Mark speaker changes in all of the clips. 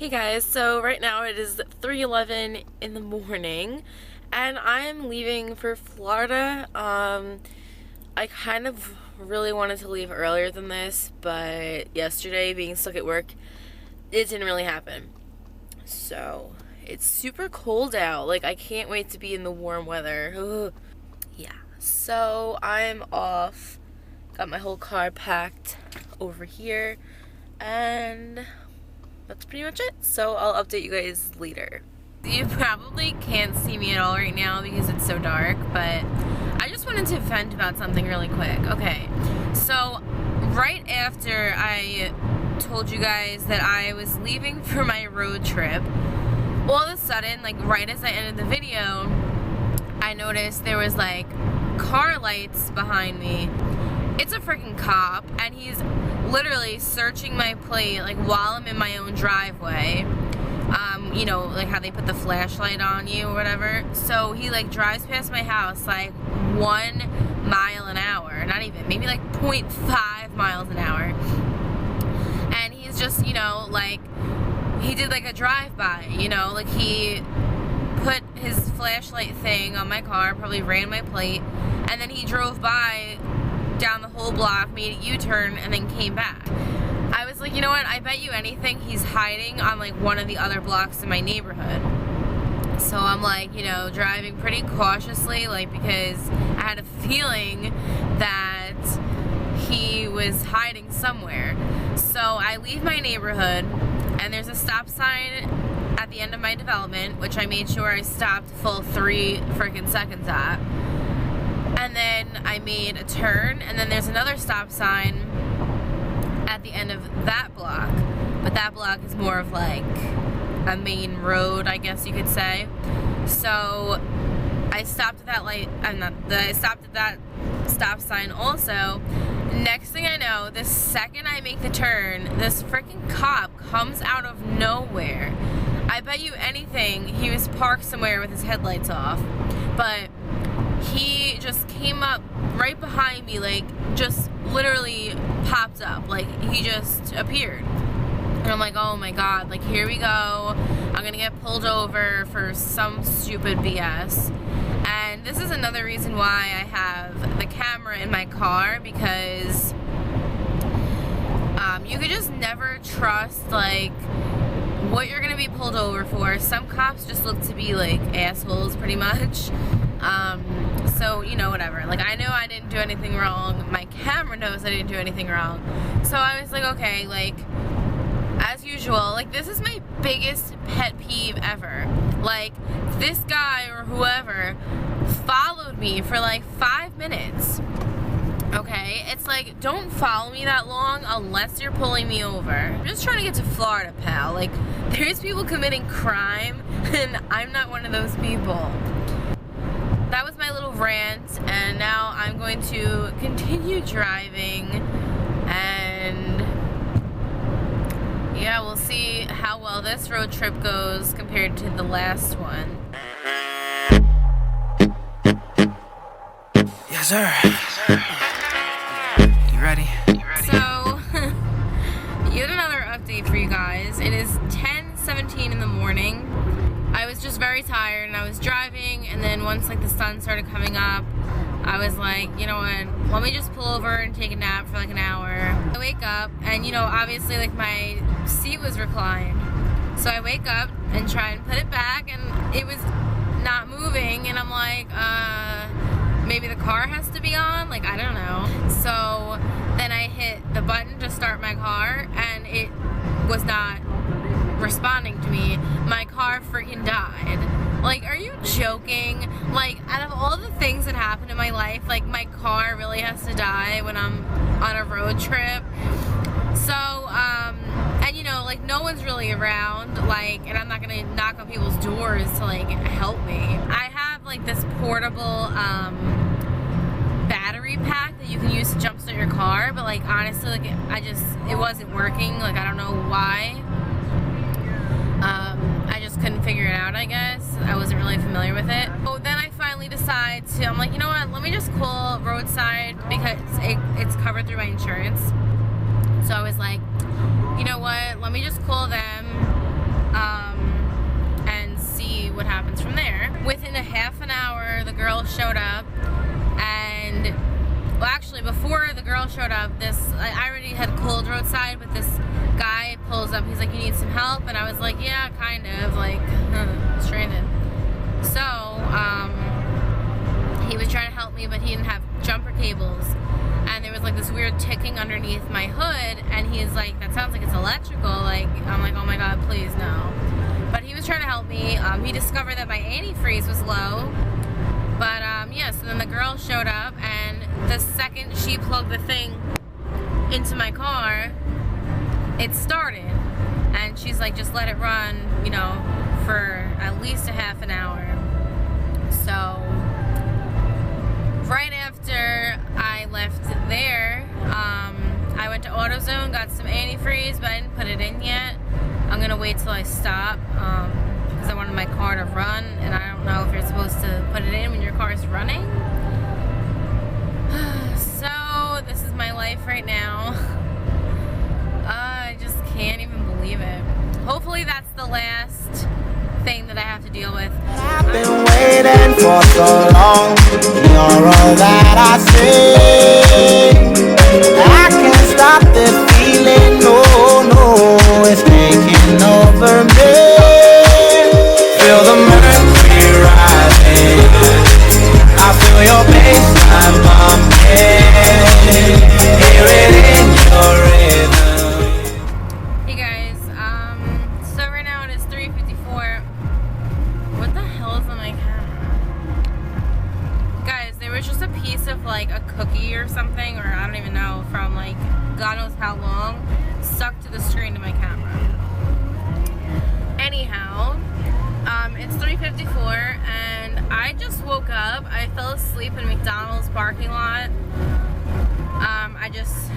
Speaker 1: Hey guys, so right now it is 3:11 in the morning and I'm leaving for Florida. I kind of really wanted to leave earlier than this, but yesterday being stuck at work, it didn't really happen. So, it's super cold out. Like, I can't wait to be in the warm weather. Ugh. Yeah, so I'm off. Got my whole car packed over here and that's pretty much it. So I'll update you guys later. You probably can't see me at all right now because it's so dark, but I just wanted to vent about something really quick. Okay, so right after I told you guys that I was leaving for my road trip, all of a sudden, like right as I ended the video, I noticed there was like car lights behind me. It's a freaking cop, and he's literally searching my plate like while I'm in my own driveway. You know, like how they put the flashlight on you or whatever. So he like drives past my house like 1 mile an hour, not even, maybe like 0.5 miles an hour. And he's just, you know, like he did like a drive-by, you know, like he put his flashlight thing on my car, probably ran my plate, and then he drove by down the whole block, made a U-turn, and then came back. I was like, you know what, I bet you anything he's hiding on like one of the other blocks in my neighborhood. So I'm like, you know, driving pretty cautiously, like, because I had a feeling that he was hiding somewhere. So I leave my neighborhood, and there's a stop sign at the end of my development, which I made sure I stopped full 3 freaking seconds at. And then I made a turn, and then there's another stop sign at the end of that block. But that block is more of like a main road, I guess you could say. So I stopped at that light, I stopped at that stop sign also. Next thing I know, the second I make the turn, this freaking cop comes out of nowhere. I bet you anything he was parked somewhere with his headlights off. But he just came up right behind me, like, just literally popped up, like, he just appeared. And I'm like, oh my god, like, here we go. I'm gonna get pulled over for some stupid BS. And this is another reason why I have the camera in my car, because you could just never trust, like, what you're gonna be pulled over for. Some cops just look to be, like, assholes, pretty much. So, you know, whatever. Like, I know I didn't do anything wrong. My camera knows I didn't do anything wrong. So I was like, okay, like, as usual, like, this is my biggest pet peeve ever. Like, this guy or whoever followed me for like 5 minutes. Okay? It's like, don't follow me that long unless you're pulling me over. I'm just trying to get to Florida, pal. Like, there's people committing crime, and I'm not one of those people. That was my little rant, and now I'm going to continue driving, and yeah, we'll see how well this road trip goes compared to the last one.
Speaker 2: Yes, sir. You ready?
Speaker 1: So, yet another update for you guys. It is 10:17 in the morning. I was just very tired, and I was driving, and then once like the sun started coming up, I was like, you know what, let me just pull over and take a nap for like an hour. I wake up, and you know, obviously like my seat was reclined, so I wake up and try and put it back, and it was not moving, and I'm like, maybe the car has to be on, like, I don't know. So then I hit the button to start my car, and it was not responding to me. My car freaking died. Like, are you joking? Like, out of all the things that happen in my life, like, my car really has to die when I'm on a road trip. So, and you know, like, no one's really around, like, and I'm not gonna knock on people's doors to, like, help me. I have, like, this portable, battery pack that you can use to jumpstart your car, but, like, honestly, like, it wasn't working. Like, I don't know why. I just couldn't figure it out, I guess. I wasn't really familiar with it. So then I finally decide to, I'm like, you know what, let me just call roadside because it's covered through my insurance. So I was like, you know what, let me just call them outside, but this guy pulls up. He's like, you need some help? And I was like, yeah, kind of, like, stranded. So, he was trying to help me, but he didn't have jumper cables. And there was like this weird ticking underneath my hood, and he's like, that sounds like it's electrical. Like, I'm like, oh my God, please no. But he was trying to help me. He discovered that my antifreeze was low. But yeah, so then the girl showed up, and the second she plugged the thing into my car, it started. And she's like, just let it run, you know, for at least a half an hour. So right after I left there, I went to AutoZone, got some antifreeze, but I didn't put it in yet. I'm gonna wait till I stop, because I wanted my car to run, and I don't know if you're supposed to put it in when your car is running. So this is my life right now. I just can't even believe it. Hopefully that's the last thing that I have to deal with.
Speaker 2: I've been waiting for so long. You're all that I see. I can't stop this feeling. No, no, it's taking over me. Feel the mercury rising. I feel your baseline bumping. Hear it in your rhythm.
Speaker 1: Hey guys, so right now it is 3:54. What the hell is on my camera? Guys, there was just a piece of like a cookie or something, or I don't even know, from like God knows how long, stuck to the screen of my camera. Anyhow, it's 3:54 and I just woke up. I fell asleep in McDonald's parking lot. I just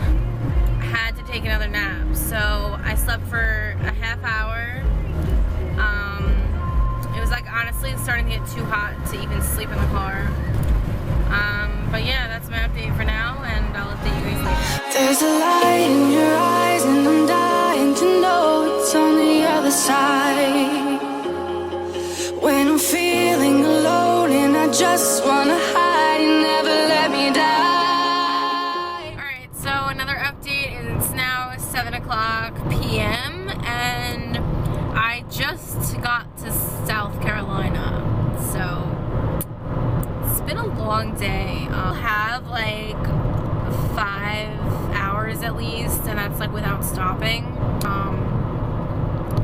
Speaker 1: had to take another nap, so I slept for a half hour. It was like, honestly, it's starting to get too hot to even sleep in the car. But yeah, that's my update for now, and I'll update you guys later.
Speaker 3: There's a light in your eyes, and I'm dying to know it's on the other side. When I'm feeling alone and I just wanna hide, you never let me die.
Speaker 1: Alright, so another update is it's now 7 o'clock p.m. and I just got to South Carolina, so it's been a long day. I'll have like 5 hours at least, and that's like without stopping.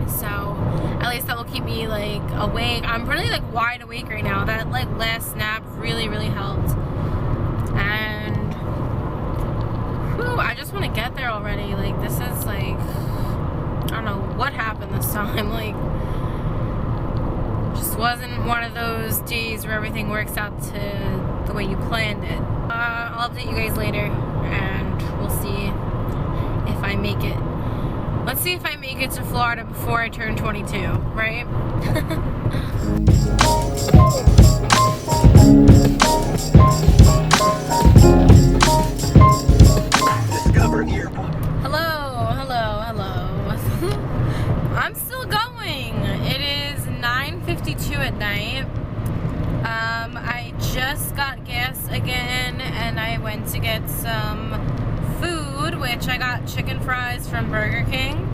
Speaker 1: So at least that will keep me like awake. I'm pretty like wide awake right now. That like last nap really helped, and whew, I just want to get there already. Like, this is like, I don't know what happened this time. Like, just wasn't one of those days where everything works out to the way you planned it. I'll update you guys later, and we'll see if I make it. Let's see if I make it to Florida before I turn 22, right? Hello. I'm still going. It is 9:52 at night. I just got gas again, and I went to get some food, which I got chicken fries from Burger King.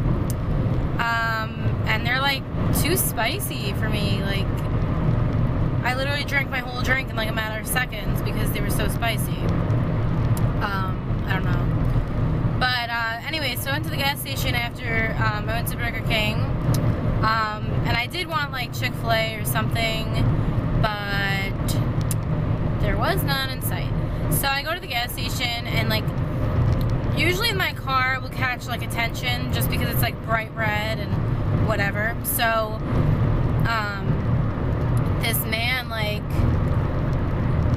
Speaker 1: And they're like too spicy for me. Like, I literally drank my whole drink in like a matter of seconds because they were so spicy. I don't know. But anyway, so I went to the gas station after I went to Burger King. And I did want like Chick-fil-A or something, but there was none in sight. So I go to the gas station, and like, usually my car will catch like attention just because it's like bright red and whatever. So this man like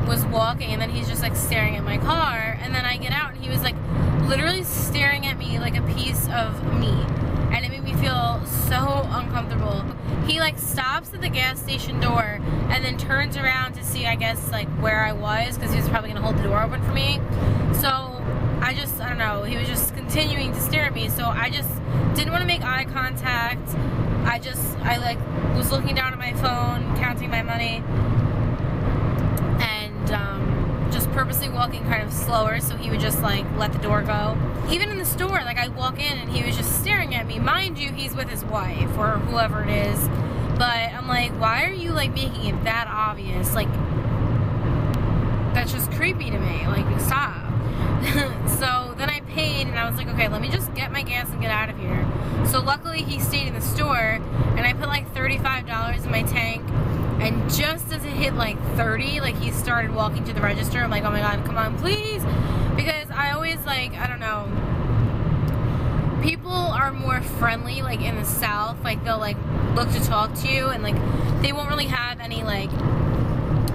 Speaker 1: was walking, and then he's just like staring at my car, and then I get out and he was like literally staring at me like a piece of meat, and it made me feel so uncomfortable. He like stops at the gas station door and then turns around to see, I guess, like where I was, because he was probably gonna hold the door open for me. So I don't know, he was just continuing to stare at me, so I just didn't want to make eye contact. I like was looking down at my phone, counting my money, and just purposely walking kind of slower so he would just like let the door go. Even in the store, like I walk in and he was just staring at me. Mind you, he's with his wife or whoever it is. But I'm like, why are you like making it that obvious? Like, that's just creepy to me. Like, stop. So then I paid and I was like, okay, let me just get my gas and get out of here. So luckily he stayed in the store and I put like $35 in my tank. And just as it hit like 30, like he started walking to the register. I'm like, oh my God, come on, please. Because I always like, I don't know, people are more friendly like in the South. Like they'll like look to talk to you and like they won't really have any like,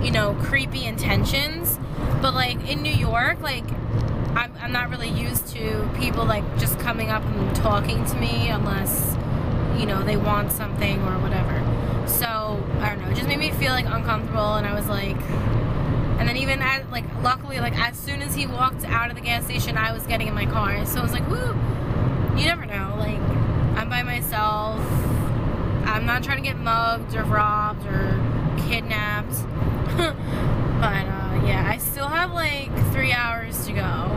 Speaker 1: you know, creepy intentions. But like in New York, like I'm not really used to people like just coming up and talking to me unless, you know, they want something or whatever. So, I don't know, it just made me feel like uncomfortable and I was like, and then even at, like, luckily, like as soon as he walked out of the gas station, I was getting in my car. So I was like, woo, you never know, like, I'm by myself, I'm not trying to get mugged or robbed or kidnapped. But, yeah, I still have like 3 hours to go.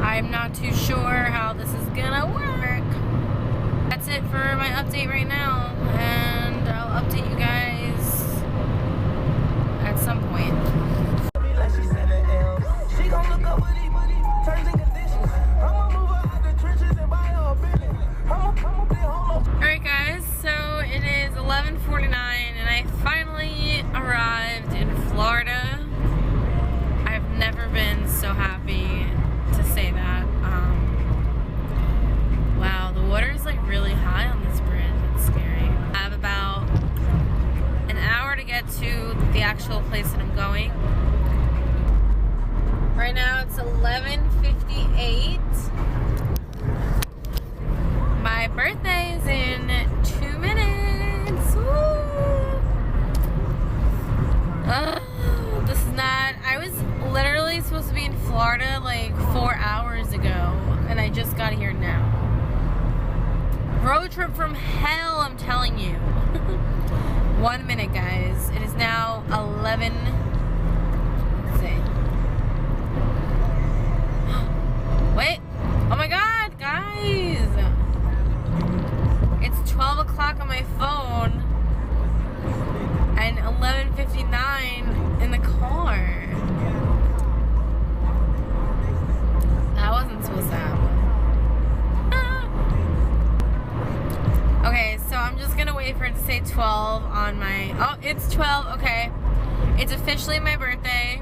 Speaker 1: I'm not too sure how this is gonna work. That's it for my update right now, and I'll update you guys at some point. Alright guys, so it is 11:49 and I finally arrived in Florida. I've never been so happy to say that. Wow, the water is like really high on this bridge. It's scary. I have about an hour to get to the actual place that I'm going. Right now it's 11:58. My birthday is in 2 minutes. Woo! This is not. I was literally supposed to be in Florida like 4 hours ago, and I just got here now. Road trip from hell, I'm telling you. 1 minute, guys. It is now 11. Let's see. Wait. Oh my God, guys. It's 12 o'clock on my phone and 11:59 in the car. That wasn't supposed to happen. Okay, so I'm just gonna wait for it to say 12 on my, oh, it's 12, okay. It's officially my birthday.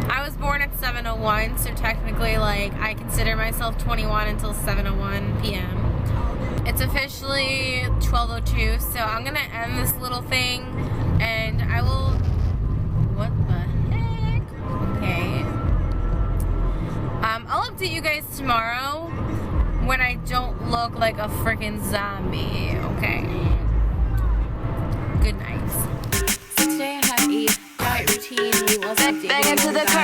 Speaker 1: I was born at 7:01, so technically, like, I consider myself 21 until 7:01 p.m. It's officially 12:02, so I'm gonna end this little thing, and I will, what the heck? Okay. I'll update you guys tomorrow when I don't look like a freaking zombie, okay? Good night.
Speaker 4: Today I had a diet routine. Bang into the curb.